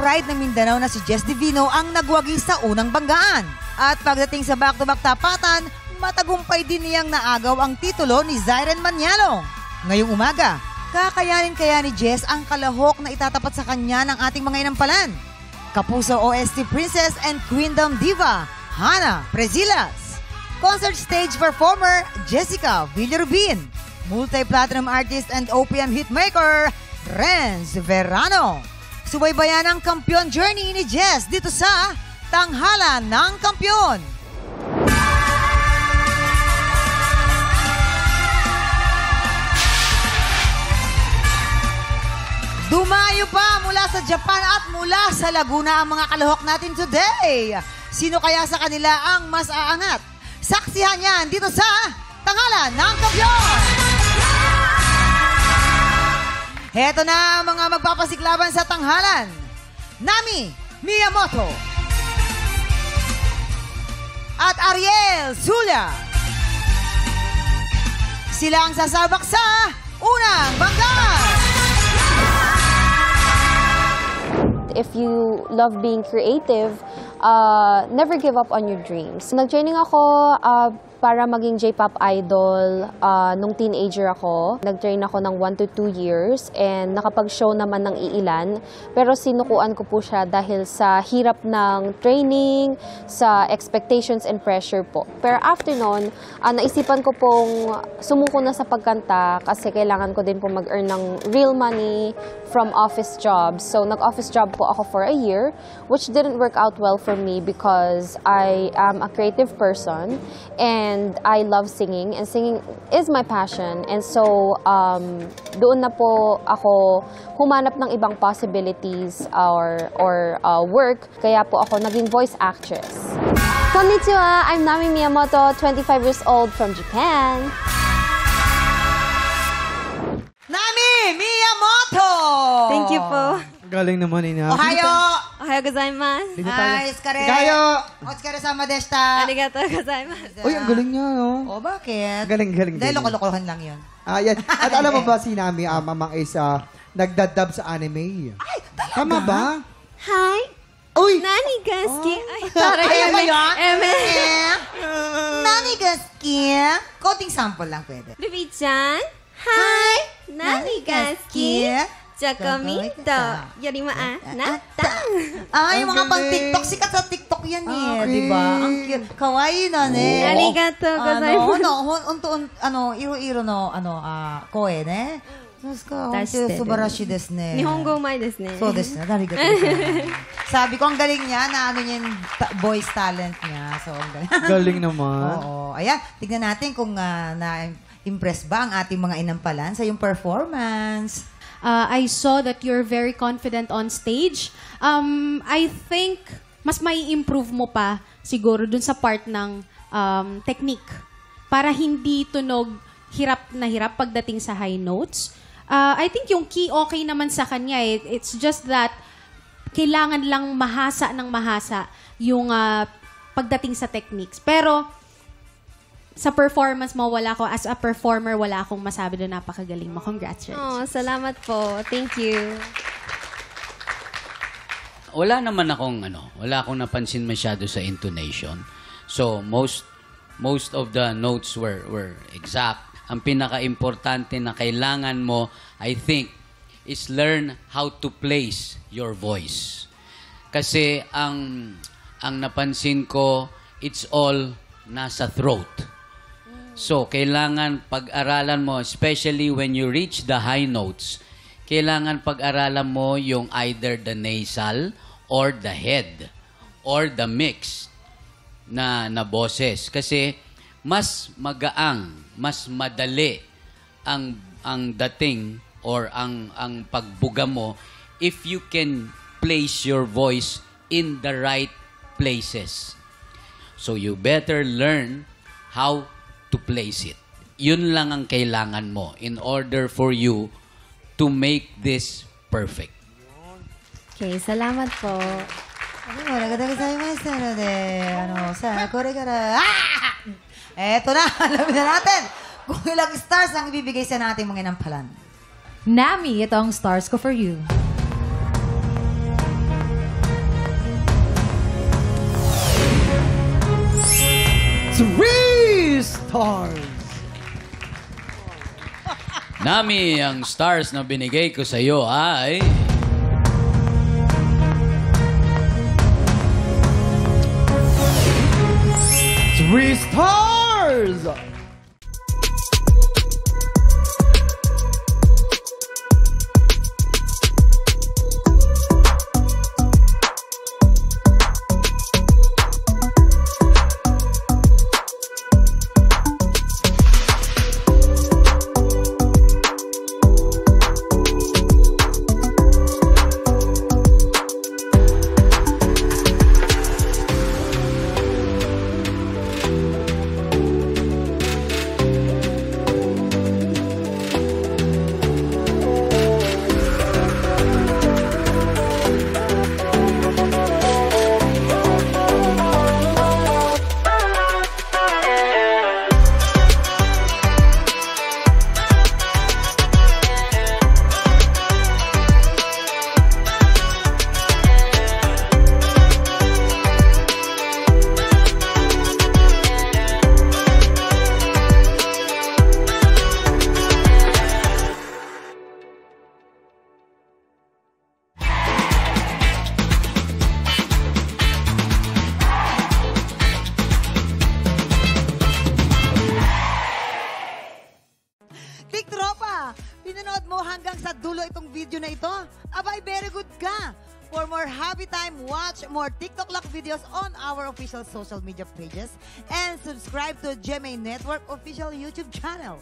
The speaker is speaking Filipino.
pride ng Mindanao na si Jess Divino ang nagwagi sa unang banggaan. At pagdating sa back-to-back tapatan, matagumpay din niyang naagaw ang titulo ni Zyren Manialo. Ngayong umaga, kakayanin kaya ni Jess ang kalahok na itatapat sa kanya ng ating mga inampalan. Kapuso OST Princess and Queendom Diva, Hannah Prezilas. Concert stage performer, Jessica Villarubin. Multi-platinum artist and OPM hitmaker, Renz Verano. Subaybayan ang kampiyon journey ni Jess dito sa Tanghalan ng Kampiyon. Dumayo pa mula sa Japan at mula sa Laguna ang mga kalahok natin today. Sino kaya sa kanila ang mas aangat? Saksihan yan dito sa Tanghalan ng Kampiyon. Heto na ang mga magpapasiklaban sa tanghalan. Nami Miyamoto at Ariel Zulia. Sila ang sasabak sa unang banggaan. If you love being creative, never give up on your dreams. Nag-training ako para maging J-pop idol nung teenager ako. Nag-train ako ng 1 to 2 years and nakapag-show naman ng iilan. Pero sinukuan ko po siya dahil sa hirap ng training, sa expectations and pressure po. Pero after nun, naisipan ko pong sumuko na sa pagkanta kasi kailangan ko din po mag-earn ng real money from office jobs. So nag-office job po ako for a year, which didn't work out well for me because I am a creative person and I love singing, and singing is my passion. And so, doon na po ako humanap ng ibang possibilities or work, kaya po ako naging voice actress. Konnichiwa, I'm Nami Miyamoto, 25 years old from Japan. Nami Miyamoto! Thank you po. Galing naman ina. Ohayo! Ohayo gozaimasu. Ay, iskare. Gayo! Iskare sama deshita. Arigatou gozaimasu. Uy, ang galing niya, no? O, bakit? Galing. Dahil loko-lokohan lang yun. Yan. At alam mo ba si Nami, Mamang is nagdadub sa anime? Ay, talaga? Tama ba? Hi. Uy! Nani ga suki? Ay, taray. Ayaw ba yun? Eme. Nani gaski? Konting sample lang pwede. Ruby-chan. Hi. Nani ga suki? Chokomito. Yorimaa. Nata. Ay, yung mga Ang pang galing. TikTok. Sikat sa TikTok yan eh. Okay. Di ba? Ang cute. Kawaii na ne. Arigatou gozaimasu. Iro-iro no, koe ne? Dashite. Subarashi desu ne. Nihongo umai desu ne. So desu ne. Arigatou gozaimasu. Sabi ko, ang galing niya, na ano niya yung voice talent niya. So, ang galing. Galing naman. Oo. Ayan, tignan natin kung na-impress ba ang ating mga inampalan sa yung performance. I saw that you're very confident on stage. I think mas may improve mo pa siguro dun sa part ng technique para hindi tunog hirap na hirap pagdating sa high notes. I think yung key okay naman sa kanya. It's just that kailangan lang mahasa ng mahasa yung pagdating sa techniques. Pero sa performance mo, wala ko, as a performer, wala akong masabi doon, napakagaling mo. Congratulations. Oh, salamat po. Thank you. Wala naman akong wala akong napansin masyado sa intonation. So most of the notes were exact. Ang pinaka-importante na kailangan mo, I think, is learn how to place your voice. Kasi ang napansin ko, it's all nasa throat. So, kailangan pag-aralan mo, especially when you reach the high notes, kailangan pag-aralan mo yung either the nasal or the head or the mix na boses. Kasi mas magaang, mas madali ang dating or ang pagbuga mo if you can place your voice in the right places. So, you better learn how to place it. Yun lang ang kailangan mo in order for you to make this perfect. Okay, salamat po. Eto na, alamin na natin kung ilang stars ang ibibigay sa nating mga inampalan. Nami, ito ang stars ko for you. 3 stars. Nami, ang stars na binigay ko sa iyo ay... 3 stars. Big Tropa, pinanood mo hanggang sa dulo itong video na ito? Abay, very good ka! For more happy time, watch more TikTok Lock videos on our official social media pages and subscribe to GMA Network official YouTube channel.